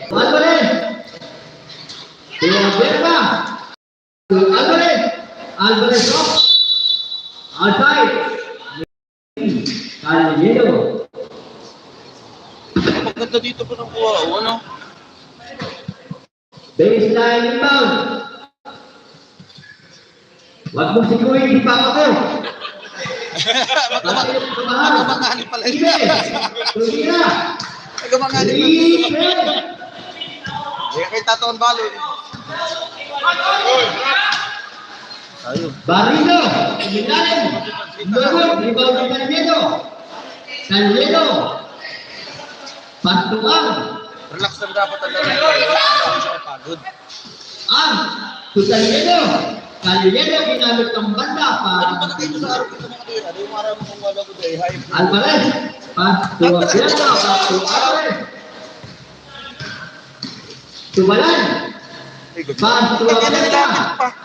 Alvarez. Berta. Alvarez. Alvarez off. Outside. Calero. Maganda dito po ng kuha. Ano? Baseline inbound. Wag mo sigurin, di pa ako. Magamangali pala yun. Tumira. Magamangali pala yun. Kaya kayo tataon balon. Ayun. Barrino. Tumiralim. Lurot. Rebound ni Calero. Calero. Pantuang. Relax lang dapat ang lalaki. Hindi siya pagod. To Calero. Calero ginamit ng banda pa. Ano ba na kayo sa araw dito mga doon? Ano yung araw mong wala ko dahil hype? Alvarez. Pass to Berta. Pass to Alvarez. Tubalan. Pass to Berta.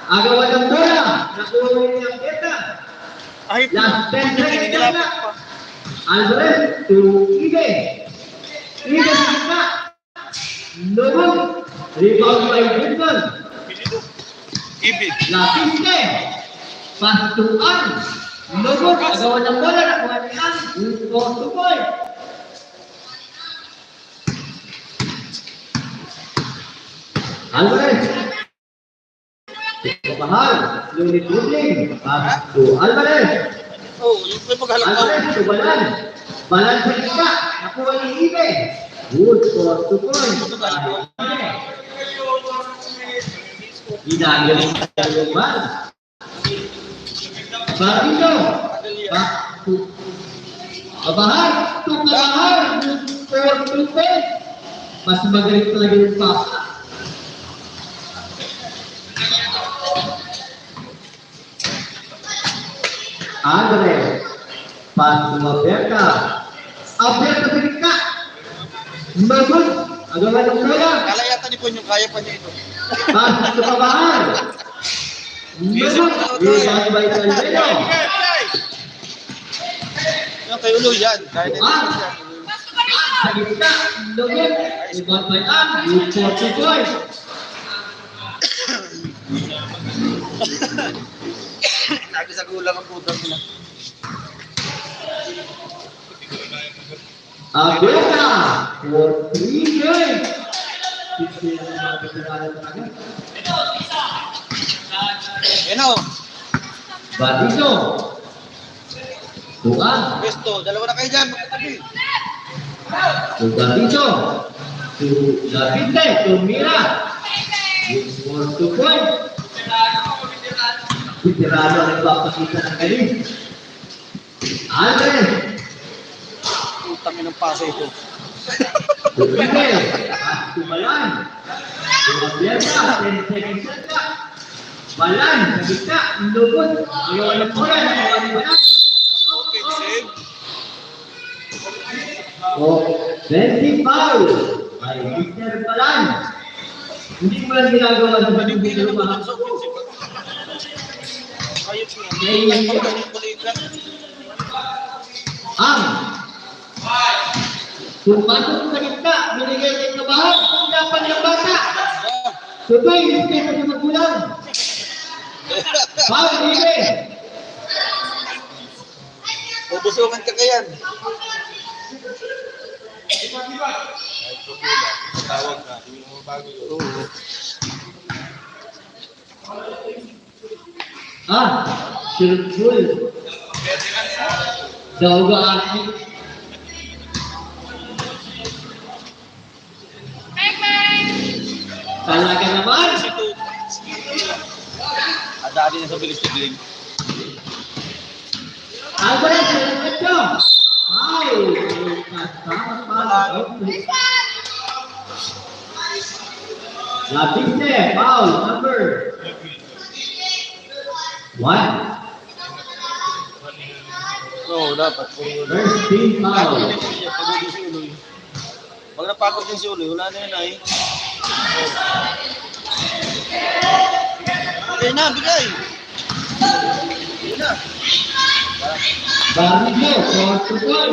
Agawan ng bola. Nakuha niya ang Berta. Last 10 seconds na. Alvarez to Ige. Ige sa gitna. Lubog. Rebound by Wilson. Ibig. Lapiste. Pass to Arn. Lubog. Agawan ng bola. Nakuha niya ang 2 point. Alvarez. Pahal. Unit dribbling. Pass to Alvarez. Oh, yung may maghalap daw. Alvarez to Balan. Balan sa gitna. Nakuha ni Ibe. Good for 2 points. Ginagaling sa luman. Barrino. Abahar. Tumahar. Good for 2 points. Mas magaling talaga yung papa. Andres. Pass to Berta. Berta sa gitna. Magod. Agawan ng bola. Kala yata ni Pon yung kaya pa niya ito. Pass to Pabahar. Magod. Rebound by Calero. Yung kay Ulo yan. Kaya na yan. Sa gitna. Magod. Rebound by Am. Good for 2 points. Lagi sa gulang ang putang nila. Berta. For 3 points. Yan o. Barrino. Tuan. Pwesto. Dalawa na kayo dyan. Magkatabi. To Barrino. To Lapinte. To Mira. Good for 2 points. Veterano ang nagpapakita ng galing. Alvarez. Putang ng paso ito. Tumigil. Pass to Balan. Berta. 10 seconds na. Balan. Sa gitna. Lubot. Ayaw ng bola. Nakuha ni Balan. Okay, save. Offensive foul. By Mr. Balan. Hindi mo lang ginagawa sa panibig ng mga Ayun siya. Ngayon yung kulitan. Kung pasok sa gitna, binigay ng kabahan, kung dapat ng bata. Tutoy, respeto sa magulang. Foul, Ibe. Bubusungan ka kayan. Tawag ka. Hindi mo bago yun. Shirkul. Dauga Arti. Talaga naman. Adali na sa bilis tigling. Alvarez, ito. Foul. Kasama pa. Lapiste, foul, number 1. Oo, dapat. First team foul. Pag napagod yung si Uloy, wala na yun ay. Bigay na, bigay! Bigay na! Barrio, short to goal.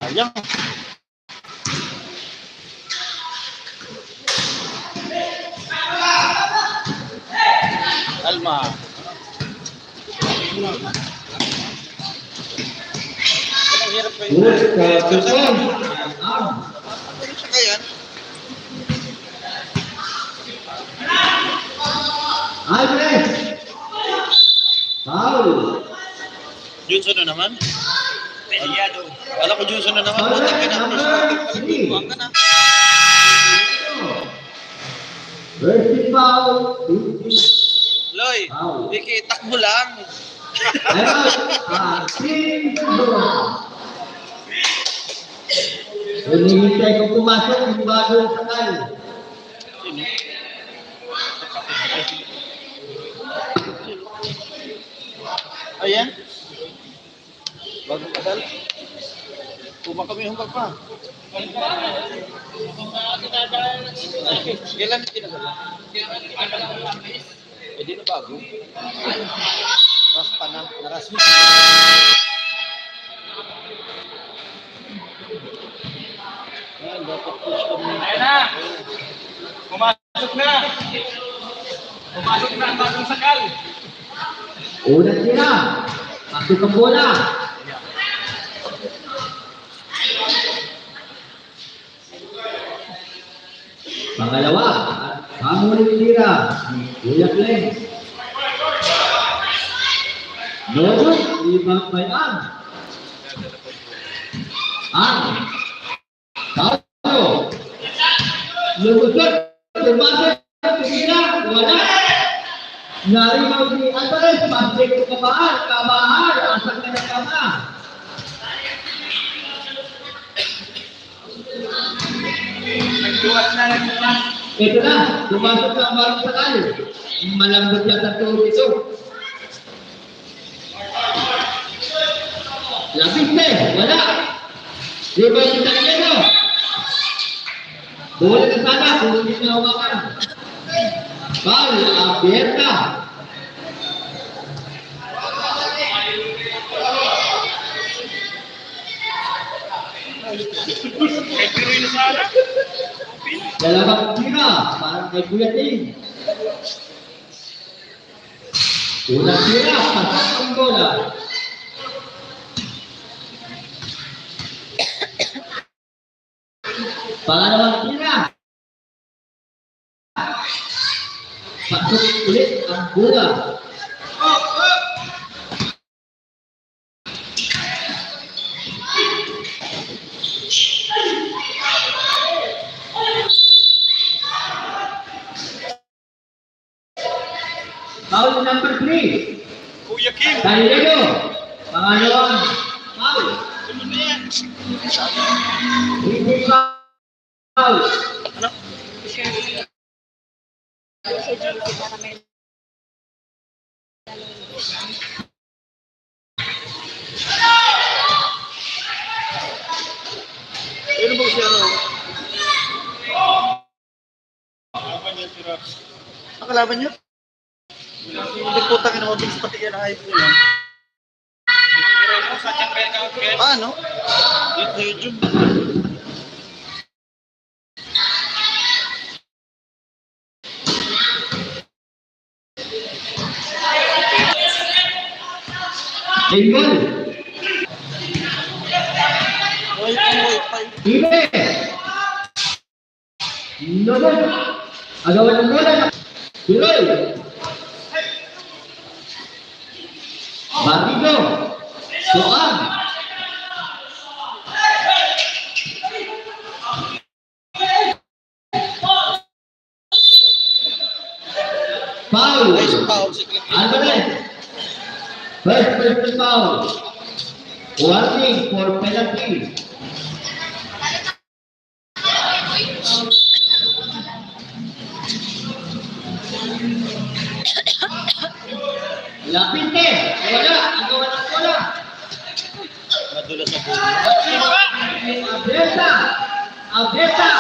Sayang. Alma. Ang hirap kayo. Good, Kapitol. Ano siya kaya? Alfred. Foul. Johnson na naman? Pelyado. Alam ko Johnson na naman. Foul, Buti ka na. number First 3. quarter ka na. First foul. 15. Loy, Foul. Vicky, takbo lang. Ayun. Sino? Hinihintay kong pumasok yung bagong sakal. Sino? Ayan. Bagong kadal. Puma kami hungkag pa. Kailan tinagala? Eh, di na bago. Raspa na. Narasmi. Ayan, dapat push kami. Ayan na! Pumasok na! Pumasok na ang bagong sakal! Unang tira. Pasok ang bola. Pangalawa. Ang huling tira. Kuya Glenn. Noon, ibang bayan. Ang Paulo. Lumusot. Lumasot. Tingina. Wala. Narimaw ni Alvarez. Pablik kabahar. Kabahar. Asal ka na kama. Nagduwas na nagduwas! Ito na. Lumasot na ang bagong sakal. Malambot yata ito ito. Lapiste. Wala. Di ba yung Italiano? Bola na sana kung hindi na hawakan. Foul, abierta. Kay Piroy na sana! Dalawang tira para kay Kuya Ting. Unang tira, pasok ang bola. Pangalawang tira. Pasok ulit ang bola. Foul number 3. Kuya Kim! Galileo. Pangalawang foul. Sunod na yan! Hindi foul. Ano ba siya, ano? Ang kalaban niyo? Hindi po tangin na mabilis pati yan ang hype nila. Paano? Dito sa YouTube. Tingol. Wifi. Ibe. Nonon. Agawan ng bola. Piroy. Batigo. Soan. Foul. Nice foul si Click. Alvarez. First foul. Warning for penalty. Lapinte. Wala. Agawan ng bola. Nadula sa bulo. Abeta. Abeta.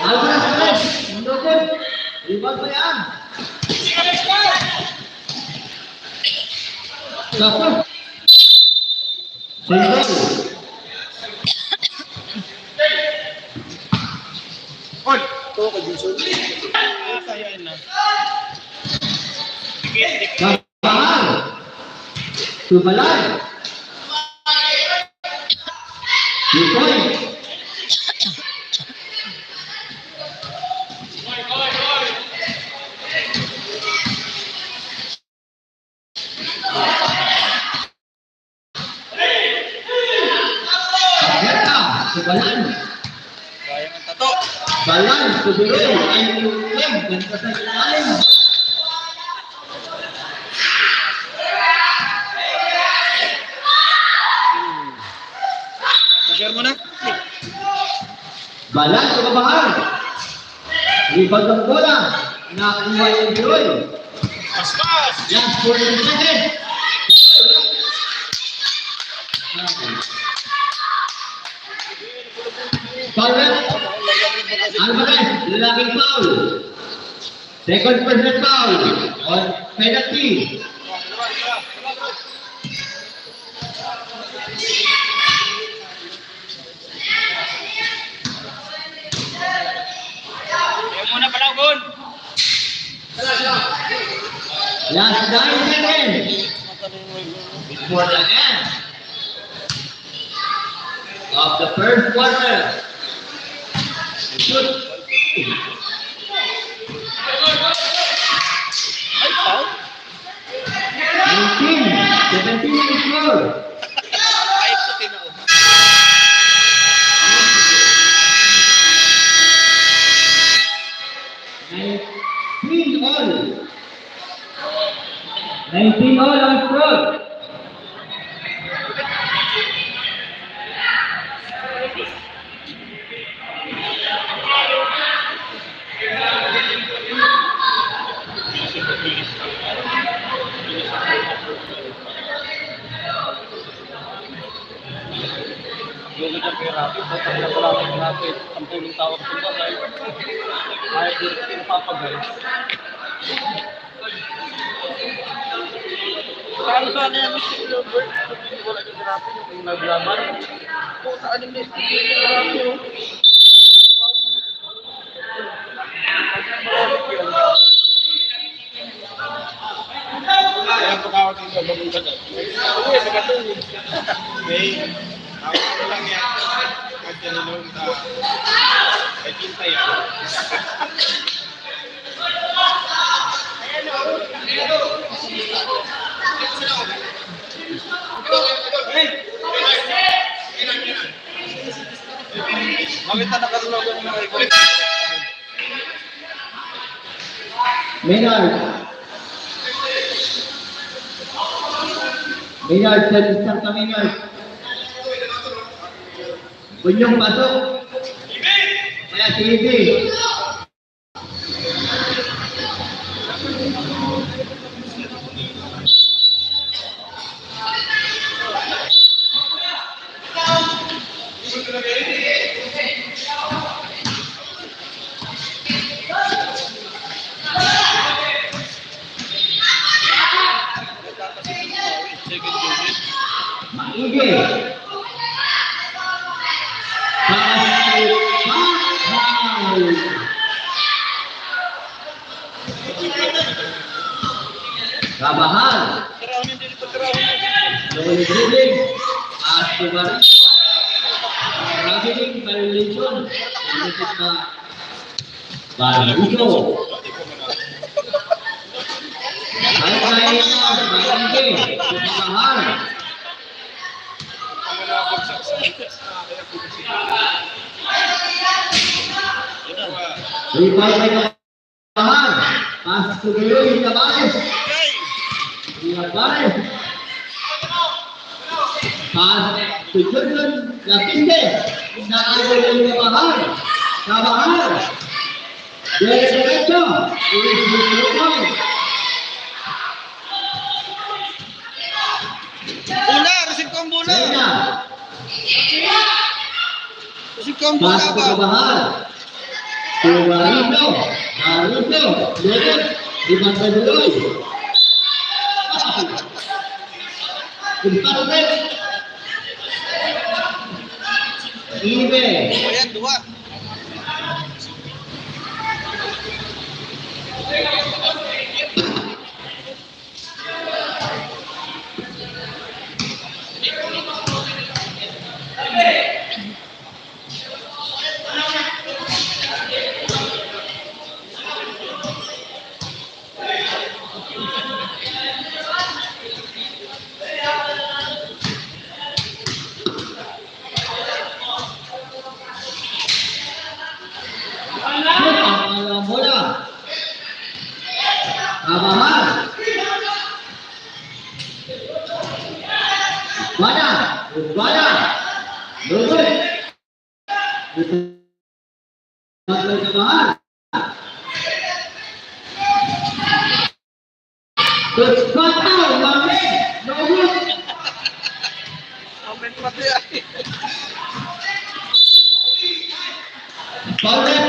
Alvarez Perez, lupot. Rebound pa yan. Sako. Sentol. On! Ito ka, Jason. Kaya na. Kabahan. Subalan. Lupoy. Agerta. Subalan. Kaya ng tato. Balan. Subiroy. Ay yung ganda sa ilalim. Share mo na. Balan. Kabahan. Rebound ng bola. Nakuha yung Biroy. Pas! Last 40 seconds. Foul. Alvarez, lalaking foul. Second personal foul on penalty. Yan muna pala, Gon! Last 9 seconds before the end of the first quarter. Shoot. Ay, foul. 19, 17 ang score. Ay, puti na ako. 19 all. 19 all ang score. Yung itong kay Rafi, pagkakita ko lang ng Rafi, ang pulong tawag ko ba dahil ayaw din pinapapagay. Paano sa ano yan, Mr. Gilbert? Wala yung Rafi, yung naglaban. Puta, ano yung Rafi, oh. Kaya pagkawag dito, bagong ganda. Uy, magatulog. May, ako lang yan. Kaya nilong sa... Ay, kinta yan. Bakit na nakarulogan ng mga ikaw? Maynard. Maynard, isang ka Maynard. Bunyong pasok. Kaya TV. Maigi. Kabahan. Tarawan din ito, tarawan din. Double dribbling. Asubari. Traveling violation. Ilipit na. Baluso. Ay, Maigi. Kabahan. Rebound by Kabahan. Pass to Biroy Tabares. Tabares. Pass to Johnson Lapinde. Nakagol yung Kabahan. Kabahan. Diretso. Bola, receive ko ang bola. Sena. Ikaw ang bola Pass ba? to Bahal. To Marino. Marino. Lulot. Ibang Duloy. Imparte. Ibe. Ayan, dua. Ang bola. Bahal. Wala. Wala. Lulot. Lulot ke Bahal. Berkata, Mame. Lulot. Amen pati ay. Paulet.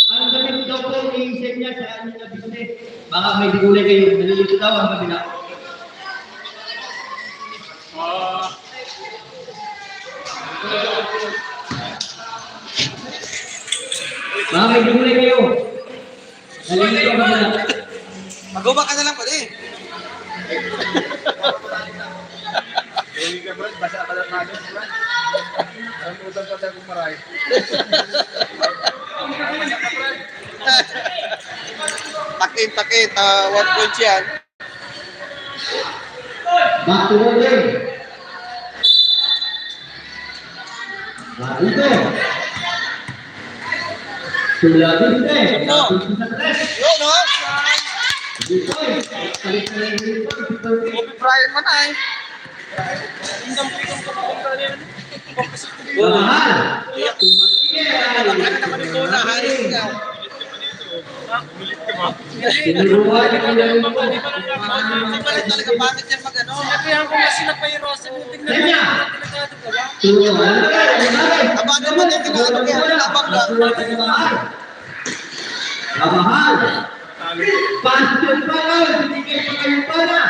Ang gamit daw po iisip niya sa amin na business. Baka may digulay kayo. Nalilito daw ang kabila. Baka may digulay kayo. Nalilito ang kabila. Magawa ka na lang pala eh. Hindi ka bro, basa ka lang natin bro. Ang utang pa tayo kung maray. Takin, 1 point yan. Back to rolling. Marito. Sulabinte. No. Sa tres. Yo, no? Ditoy. Balik na lang dito. Kobe Bryant man ay. Bahal. Ano naman yung bola, halos ka. Tinuruan niya kung yan mo. Hindi pala talaga bakit yan mag-ano. Kaya ko na sila pa yung Rosa, tingnan mo Kanya. delikado ka ba? Turuan. Abang naman yung tinaano kaya abang na. Bahal. Pasyon pa lang. Binigay pa kayo para.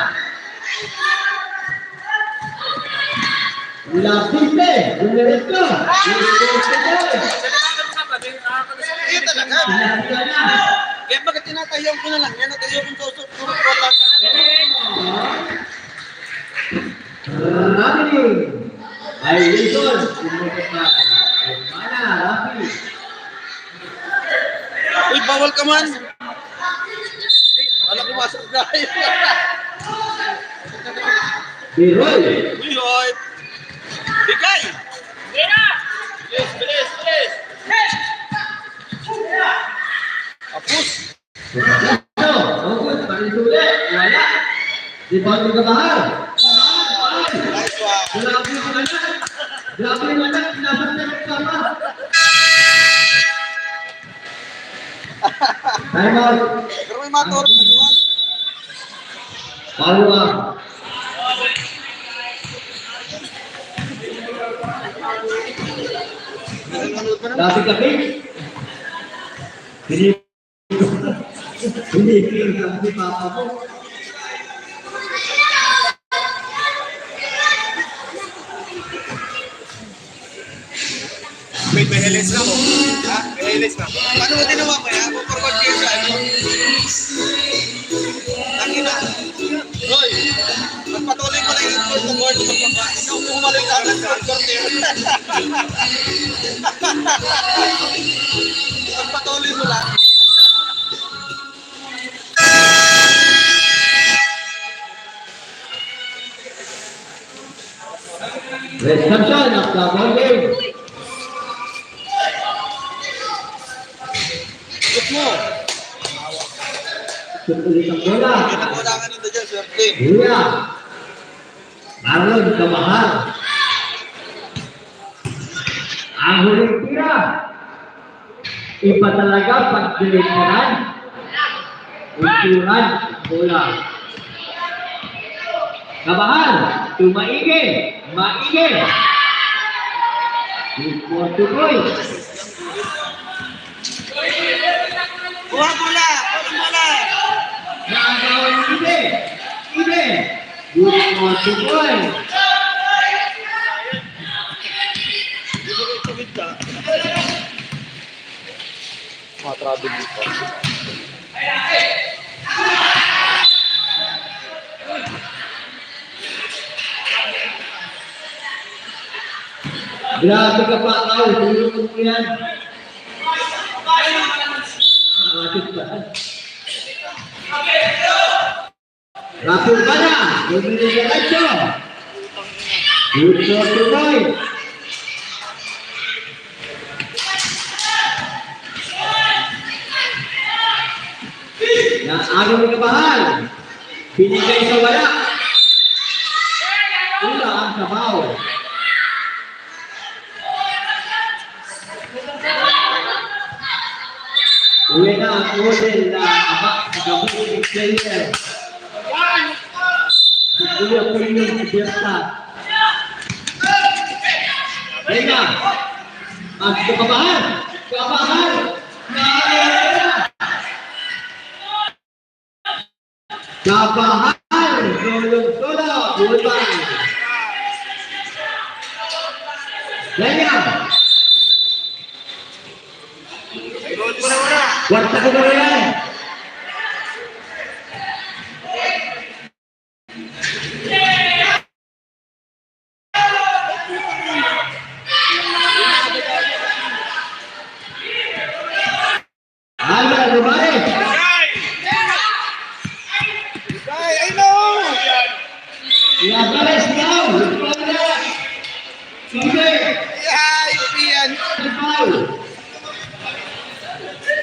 Lapite. Dumiretso. Iya talaga. Kaya bakit tinatayo ko na lang? Yan natayo kong susuro ko. Rafi. Ay, Wilson. Sumukat na. Mana, Rafi. Uy, bawal ka man. Wala ko masok dahil. Biroy. Uy, hoy. Bigay! Bilis! Apus! Ito. Ogut. Palisulit. Wala. Di ba ito Bahal? Nice one. Grabe yung anak. Grabe yung anak. Pinasok na yung sama. Time out. Pero may maturo sa duwan. Paluwa. Nanonood pa naman. Dati kami. Binibigyan lang si Papa ko. Wait, may helis na mo. Ha? May helis na. Paano mo ginawa mo yan? Kung forward kayo sa ano? Nakina. Roy, magpatuloy mo lang yung court to court. Ikaw pumalik ka agad sa court eh. Magpatuloy mo lang. Reception of the ball game. Shoot mo. Supulit ang bola. Kailangan nito dyan, swerte. Buya. Marlon Kamahal. Ang huling tira. Iba talaga pag direktoran. Unturan bola. Kabahal, tumaigi, maigi. Tukoy. Kuha bola! Kuha bola! Nakagawa ng ibe. Ibe. Tukoy. Tubig ka. Mga travel dito. Grabe ka pa, Pao. Tulungan mo yan. Bakit ba? Rapid ka na. Bumili ka na siya. Tukoy. Naagaw ng kabahal. Binigay sa wala. Una ang kabaw. Uwi na ang model na abak sa gabuting player. Si Kuya Pulong si Berta. Kaya, ang kabahal. Kabahal. Kabahal, tulong-tulong, bulbang. Ganyan. Warta ko ba yan? Ala, lumari. I know! Iabares daw. Sige. Ay, yan! Ikaw.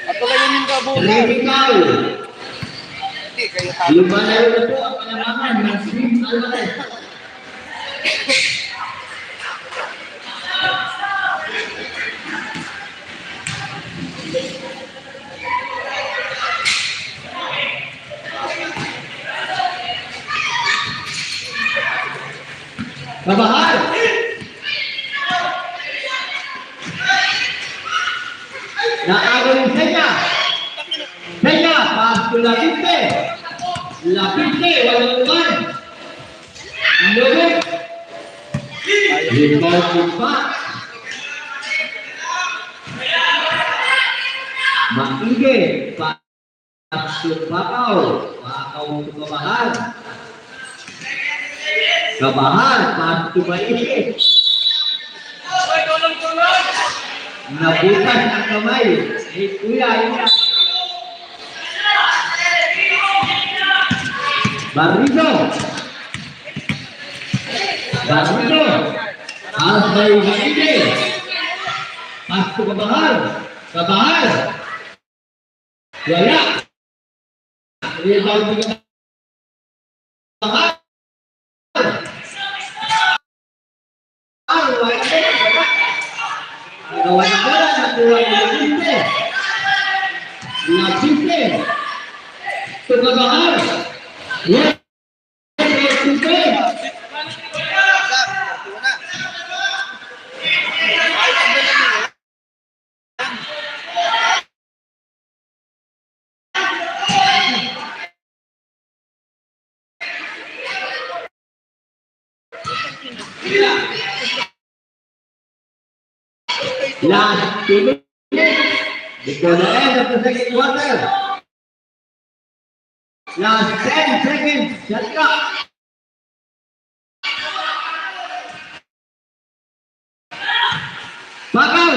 At pagayanin ka bola. Ikaw. Hindi kayo talo. Lumalayo na po ang panamangan ng Swim Alvarez. Kabahal! Naagaw yung Senya! Senya! Pasto Lapinte! Lapinte! Walang uman! Lubit! Ikaw kumpa! Maigi! Pasto Pakaw! Pakaw sa kabahal! Kabahal! Pasto Maigi! Nabutas ang kamay. Kuya, ina. Barrido. Barrido. Albay Maigi. Pasto kabahal. Kabahal. Wala. Rebound ng kabahal. Gawa na bola, nakuha ni Lapinte. Lapinte. Kabahal. Lapinte. Last 2 minutes before the end of the second quarter. Last 10 seconds. Shut up. Bakal.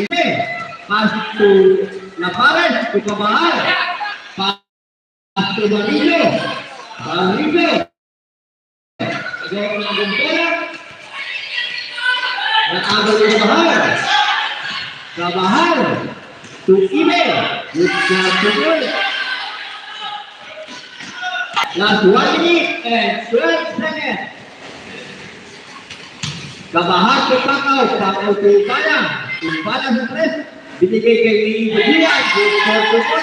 Ini pass to Lapares to Kabahal. Pass to Barrido. Barrido. Gawin ng gumpera. Naagaw yung Kabahal. Kabahal. To Ibe. Tukoy. Last 1 minute and 12 seconds. Kabahal to Pakaw. Pakaw to Upala. Upala sa press. Binigay kay Ibe. Tukoy.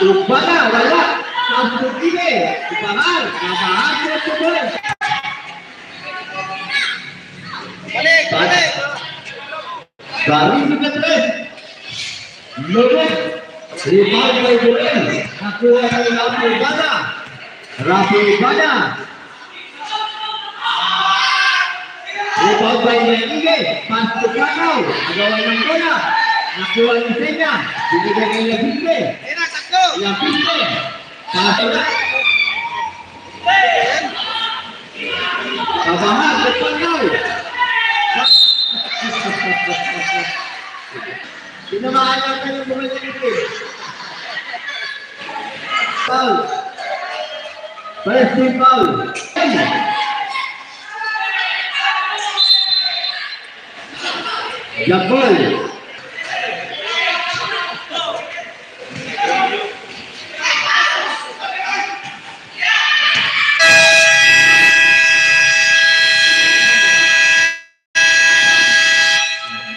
Upala. Wala. Pagkutime. Ipangal. Kabahan sa tuloy. Balik! Balik! Galing sa tres. Lulot. Rebound by Joel. Nakuha ng Rafi Ubana. Rafi Ubana. Rebound by Lenige. Pass to Kakao. Agawan ng bola. Nakuha ng Senya. Binigay kay Labinte. Ayun na, sakto! Labinte. Pass na. Kabahan sa Pangao. Tinamaan lang ka ng buhay na ito. Foul. First team foul. Jabol.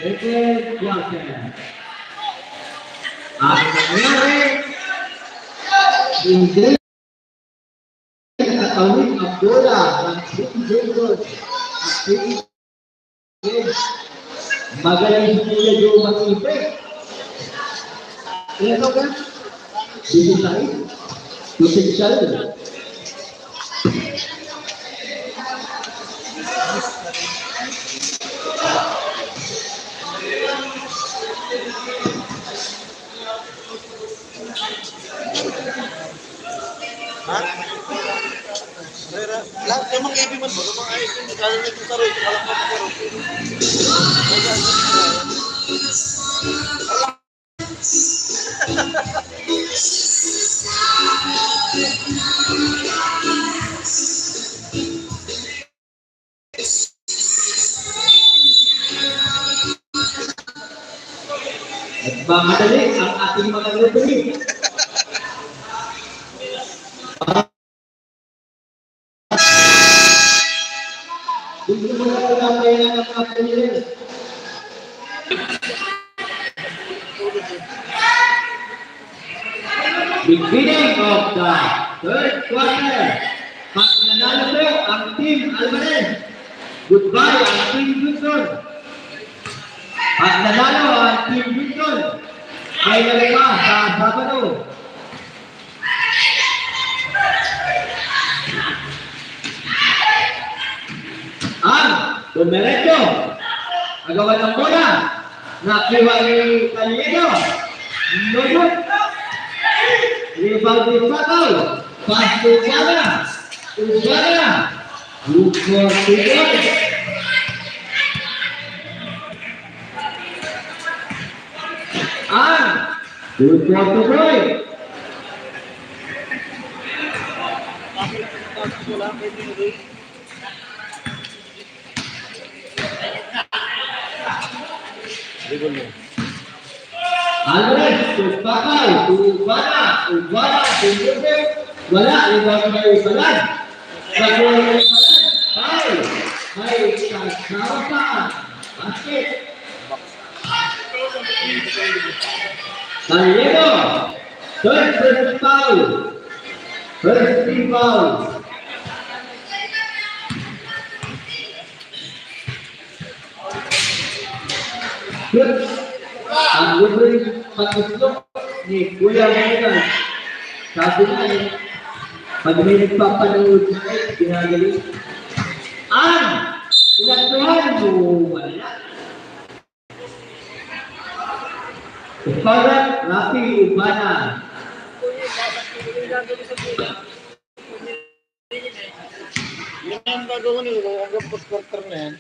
Eke Johnson. Ang nangyari, hindi nakatawid ang bola ng City Jason. Magaling sila yung mag-effect. Ano ka? Dito tayo. Potential. Lahat ng mga ibig mo, mga ayos yung nagkaroon nito sa rin. Alam mo sa rin. Nagmamadali ang ating mga lupili. Hindi mo na pinapaya ng mga kanilin. Beginning of the third quarter. Pag nanalo po ang Team Alvarez. Goodbye ang Team Wilson. Pag nanalo ang Team Wilson, may nalima sa Sabado. Ang Dumerecho, nagawa ng bola, nakuha ni Calieno, Lulot, rebound ni Pacau, pass to Ubana, look for Tigor. Ang look for Tigor. Alvarez, to Pacau, to Ubana, to Lulot, wala, rebound by Balan. Nakuha ni Balan, foul, may kasawasan, basket. Calieno, first foul. First team foul. Good. Ang libreng pag-islok ni Kuya Megan. Sabi na eh, pag may nagpapanood na eh, ginagaling. Ang pinagtuhan mo, wala. Uparat Rafi Ubana. Yan ang gagawin nyo, hanggang post-quarter na yan.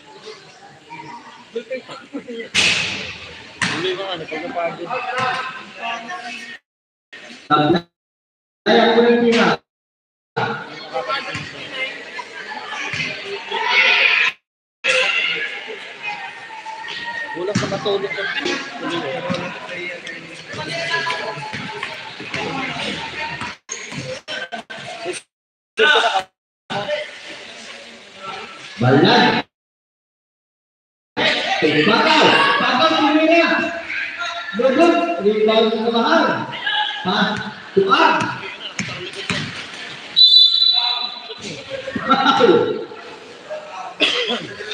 Hindi ba ano, pagkapagod. Saya ko rin nila. Kulang sa matulog sa Balan. Pagkakaw. Pagkakaw kumina. Lulot. Rebound sa mahal. Pass to Ang. Foul.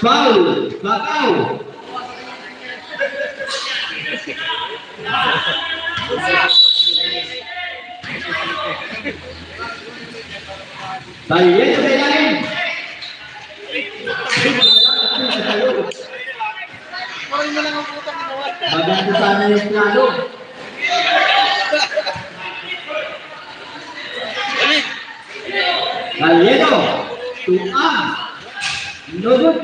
Foul. Bakau. Bayan sa ilalim. Parang mo lang ang putang ginawa. Maganda sana yung plano. Gallero. Tuang. Nobut.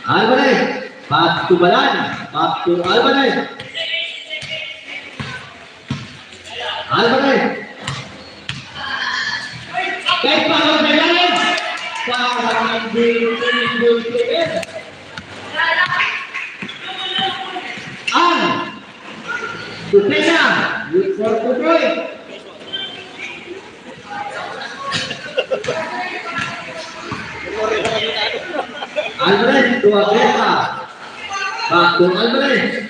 Alvarez. Back to Balan. Back to Alvarez. Alvarez. Kahit pa ako na yan. Parang hindi. Ang. Tutena. Look for Tutoy. Alvarez to Aberta. Back to Alvarez.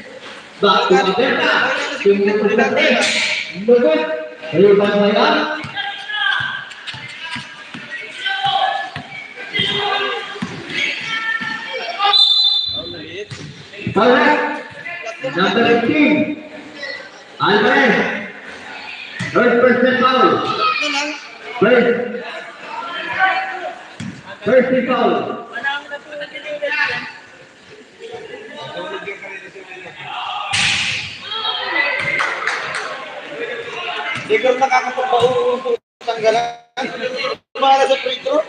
Back to Aberta. Tumutulak. Nobut. Rebound Bayan. Alvarez. Number 18. Alvarez. First person foul. First foul. Siguro nakakapagpaupo tanggalan. Para sa free throw.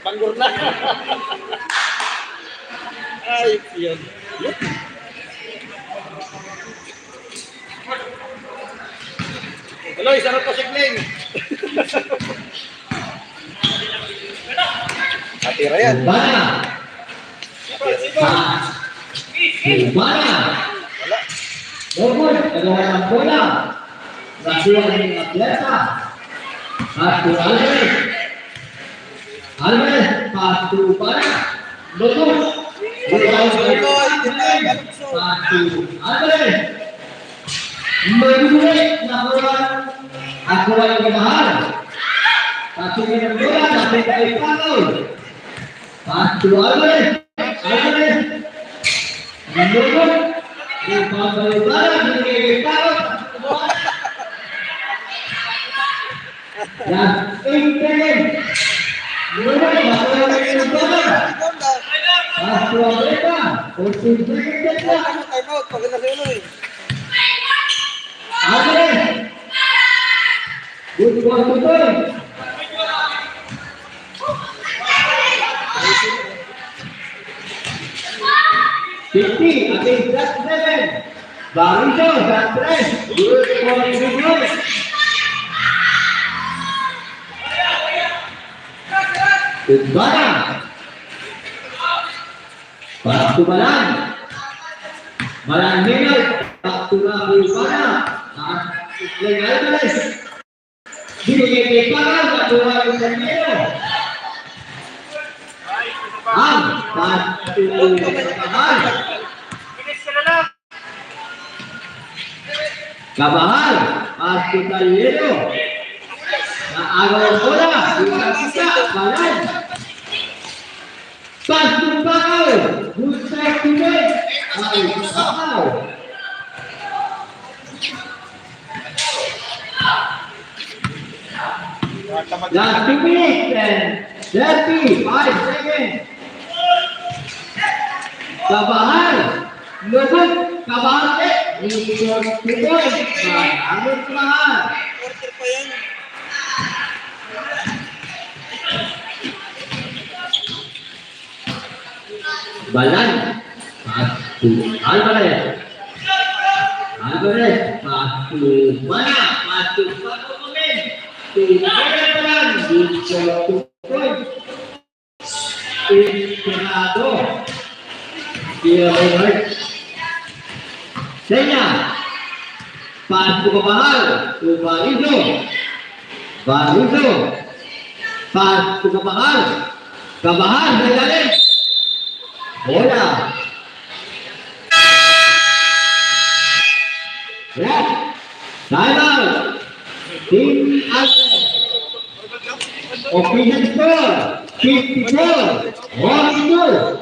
Panggor na. Ay, yun. Hello, sarap po sigling. Natira yan. Bana. Bana. Wala. Nobut. Nagawa ng bola. Nasiya ng atleta. Pass to Alvarez. Alvarez. Pass to Bana. Nobut. Pass to Alvarez. Magulit na bola. Ako ay kamahal. Patuloy ng bola. Tapos ay foul. Pass to Alvarez. Alvarez. Nobut. Ipagbayaran ng tao. Yan, tingin. Mula masalah ng bola. Pasto Aberta. Konsentrate na. Time out. Pag na sa'yo eh. Alvarez. Good ball to goal. Against that 7. Barito, that 3. Good ball to goal. Good ball. Pass to Balan. Balan Miguel. Back to Bana. Play Alvarez. Binigay kay Parang. Nakuha yung Carmelo. Ang pass to Kabahal. Kabahal. Pass to Gallero. Naagaw ang bola. Isa. Balan. Pass to Bakau. Good start to make. Ay, Bakau. Last 2 minutes and 35 seconds. Kabahal. Lubog. Kabahal. Lubog. Lubog. Anong Kabahal? Quarter pa yan. Balan. Pass to Alvarez. Alvarez. Pass to Bana. Pass to Pakukumin. To Balan. Good shot to point. Inspirado. Kira Robert. Senya. Pass to Kabahal. To Barizo. Barizo. Pass to Kabahal. Kabahal. Nagaling. Bola. Red. Time out. Team Alvarez. Opinion score. 54. 1-2.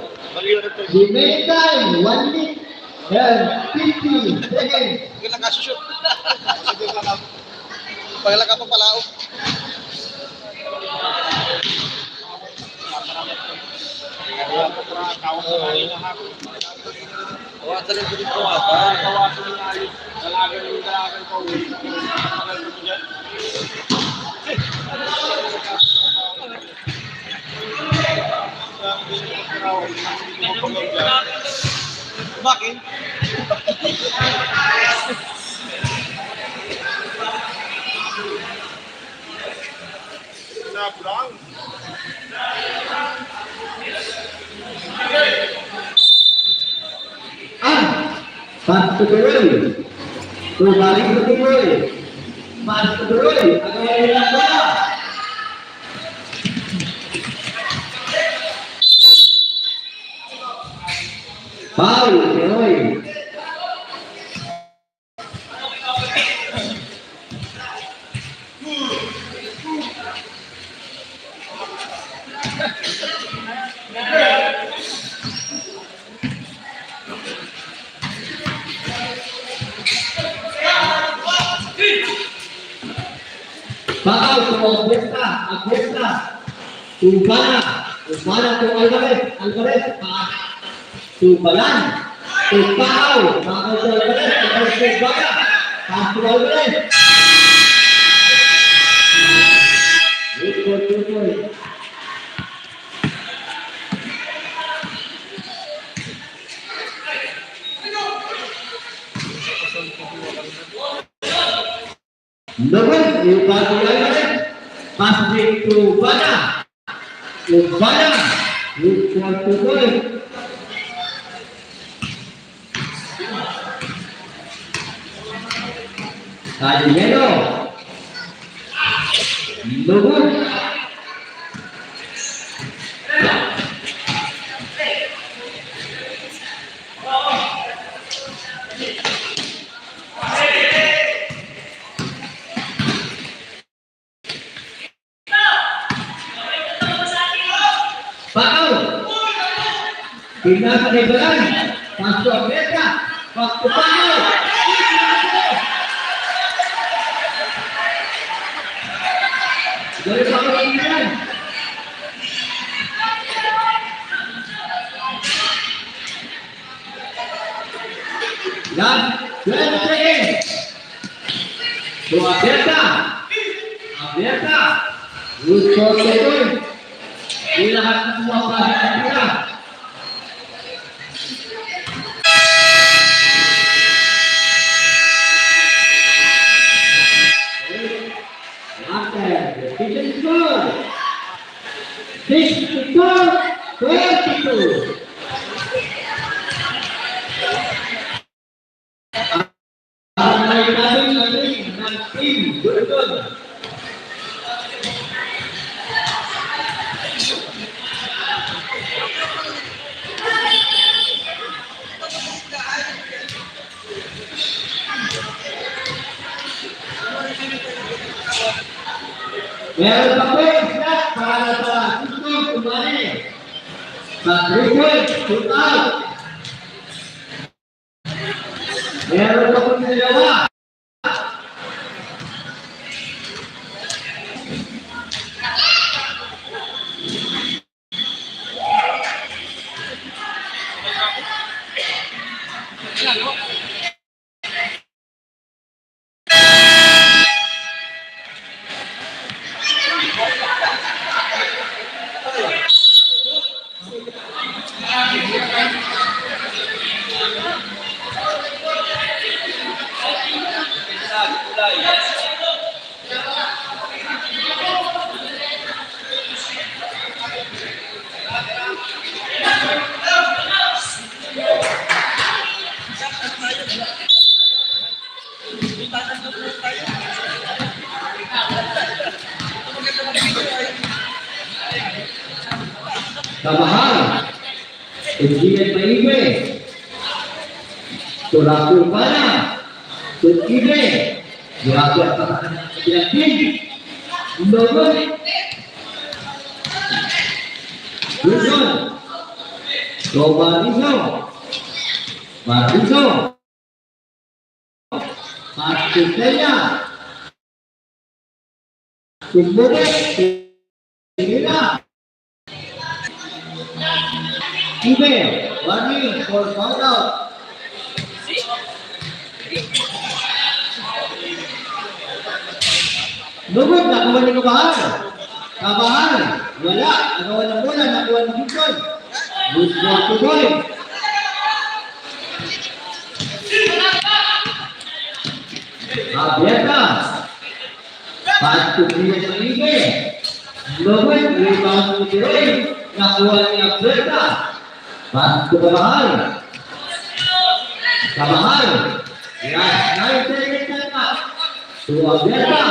Remain time. 1 minute and 50 seconds. Kailan ka shoot? Kailan ka pa palao? Kawasan ko dito kawasan. Kawasan na ayos. Dalagan ko. Bakit? Brown. Pas to Beroy. Balik ke Beroy. Pas to Beroy. Agak hilang bola. Foul Beroy. Bakal ke Agesta, Tumbana ke Alvarez, Tumbalan, Tumbao, bakal ke Alvarez, Tumbana, pas ke Alvarez. Good. Lawan ubah Alvarez, pas di Tumbana, good. Tadi yellow. Lawan. Bakal. Pindah ke Lebaran. Masuk mereka. Waktu panggil. Dari bawah pinggiran. Dan Abierta. Lucho Leroy. Dilihat semua perhatian kita. Kitchen score. 62-32. Betul. Meron pa po yung snap para sa gusto kumani. Mag-request, shoot out. Meron pa po yung dalawa. Tambahan. Ujian Paibe. Tulaku Pana. Tukibe. Tulaku Yakin. Undogon. Dusun. Robarizo. Marizo. Martutenya. Tumbuke. Tingila. Ibe. Warning for foul out. Lugod, nakuha ni Kabahan. Kabahan, wala. Nagawa ng bola, nakuha ng Gibson. Good ball to goal. Abierta. Pass to Priya Salibe. Lugod, rebound to Tiroy. Nakuha ni Abierta. Pass to Kabahan. Kabahan. Yes, 9 seconds na. To Abierta.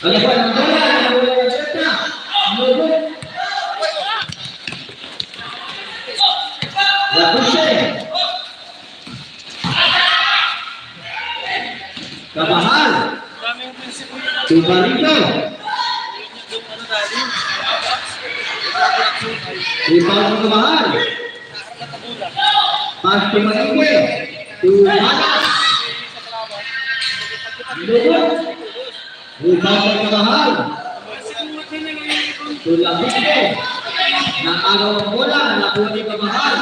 Ano ba ang bola? Ano ba ang Abierta? Lugod. Lapuse. Kabahan. Tubarito. Rebound ng Kabahan. Pass to Maligwe. Tumana. Lugod. Rebound ng Kabahan. Tulapite. Nakagaw ang bola. Nakuha ni Kabahan.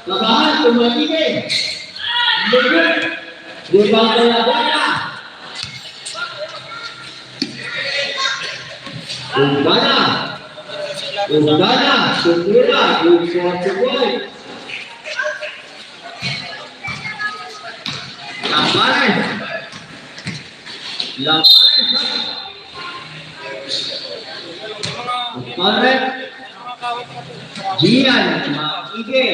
Kabahan, tumaligwe. Lugod. Rebound ng Abierta. Ugana. Ugana. Sundura. Ugana. Lampares. Lampares. Lampares. Gian. Maige.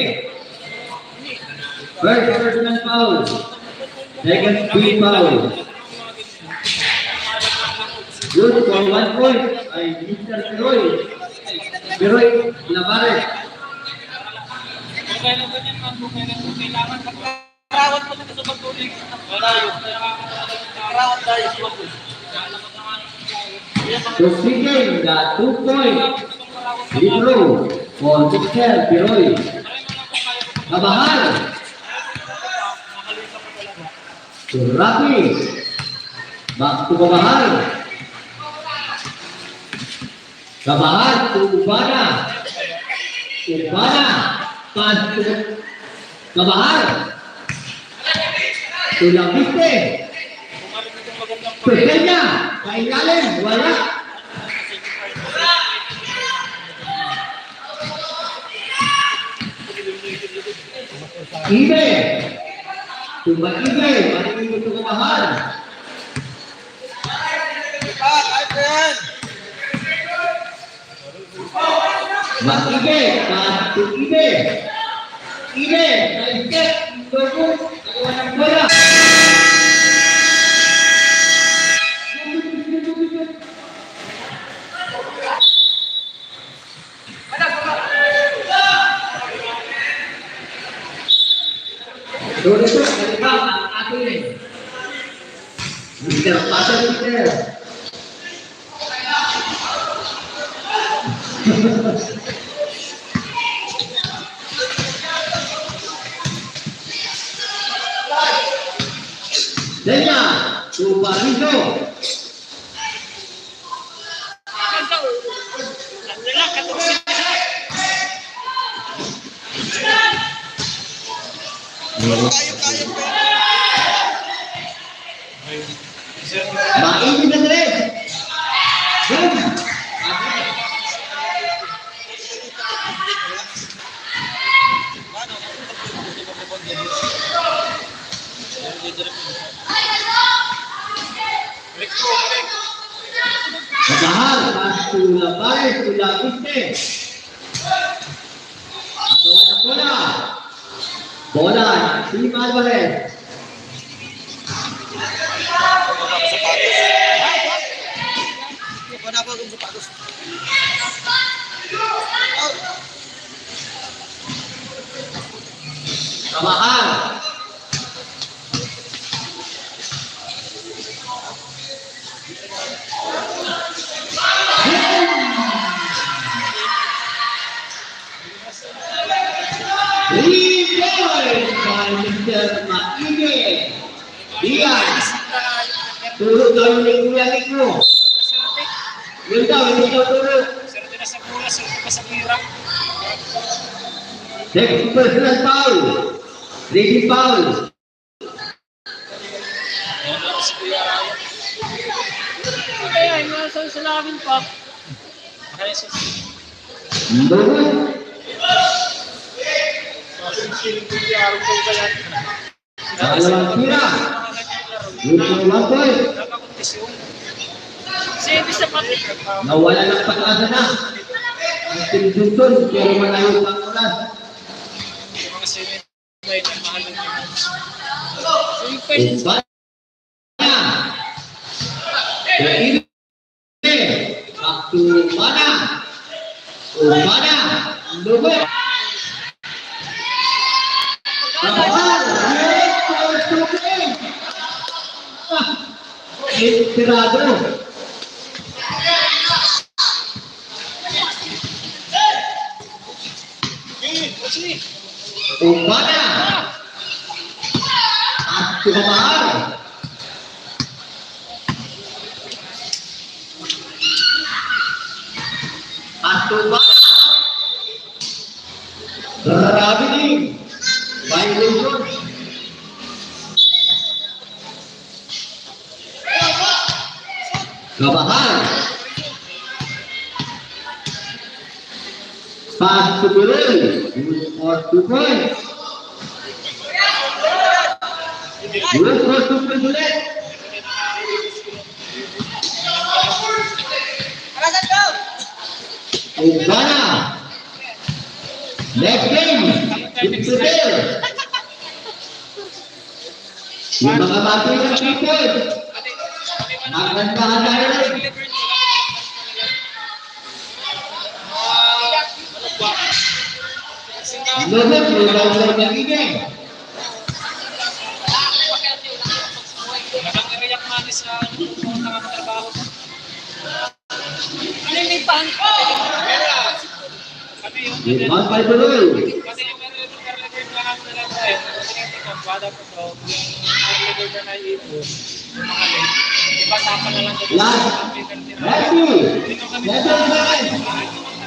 First personal foul. Second free foul. Good for 1 point. Ay Mr. Piroy. Piroy Lampares. Karawat mo dito sa pagtulig. Karawat tayo sa pagtulig. Proceeding the 2 point. Libro. For Mr. Piroy. Kabahan. Rapi. Back to Kabahan. Kabahan to Ubana. Ubana. Pass to Kabahan. Tulapite. Pesenya. Kailalim. Wala. Ibe. Tumakibe. Maligwe to Kabahan. Makibe. Pass to Ibe. Ibe. Kaiskep. Lugod. Nagawa ng bola. Dito, kalibang ang ating Mr. Pastor Peter. Denya, Subarizo. Main na tres. Good. Padahal, pas Lampares, Tulapite. Agawa ng bola. Bola, Team Alvarez. Kamahal. Rebound by Mr. Maine. Dian. Turut daw ni Kuya Nico. Yun daw, hindi daw turut. Swerte na sa bola, swerte pa sa hirap. Next personal foul. Ready foul. Kaya yung nasa namin pa. Kaya sa Lubos. Siling ko yung araw ko kaya. Dalawang tira. Luto lang boy. nakakontisyon. Siyempre sa pati. Nawala ng pag-asa na. Ang Team Johnson, pero malayo pang ulan. Yung mga senior na mahal ng team. So yung question, Umbana. Kaine. Back to Umbana. Umbana. Lubos. Kamahal. Yes, first to game. Tirado. Umbana. At Kamahal. At Umbana. Grabe din. Violation. Kamahal. Pass to Bill. Good for 2 points. Good for 2 points ulit. Umbana. Next game. It's to Bill. Yung mga bati ng people. Magandang tayo rin. Lubos, lubos lang nagiging. nakakariyak mani sa mga trabaho. Ano yung may pang? Kami yung Limang pa tuloy. kasi yung meron lang ako na lang tayo. Kasi hindi ko, bada po to. Yung meron na ipo. Mga late. Iba tapa na lang dito. Last. Ready. Level 9.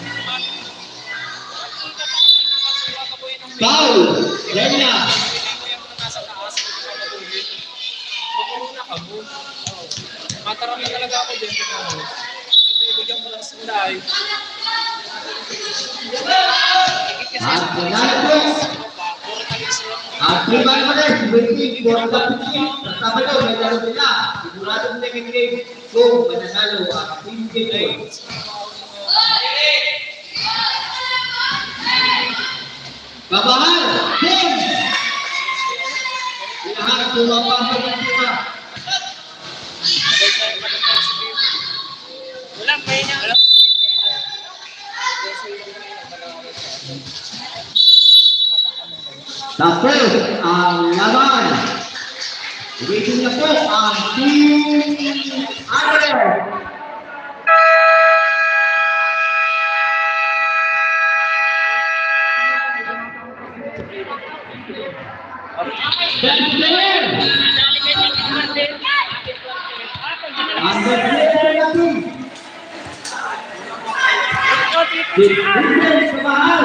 Foul. Kenya. Matarami talaga ako dyan. Bigyan ko lang sa sandali. At nanalo. At lima pa rin. Berarti buwan ka pitin. Kasama daw, may laro nila. Siguradong second game. Kung mananalo ang team game. Kamahal. Game. Lahat tumapasok ang sila. Wala, may niya. Tapos ang laban. Waiting na po ang Team Andre. Best player. Ang best player natin. Si Vincent Kamahal.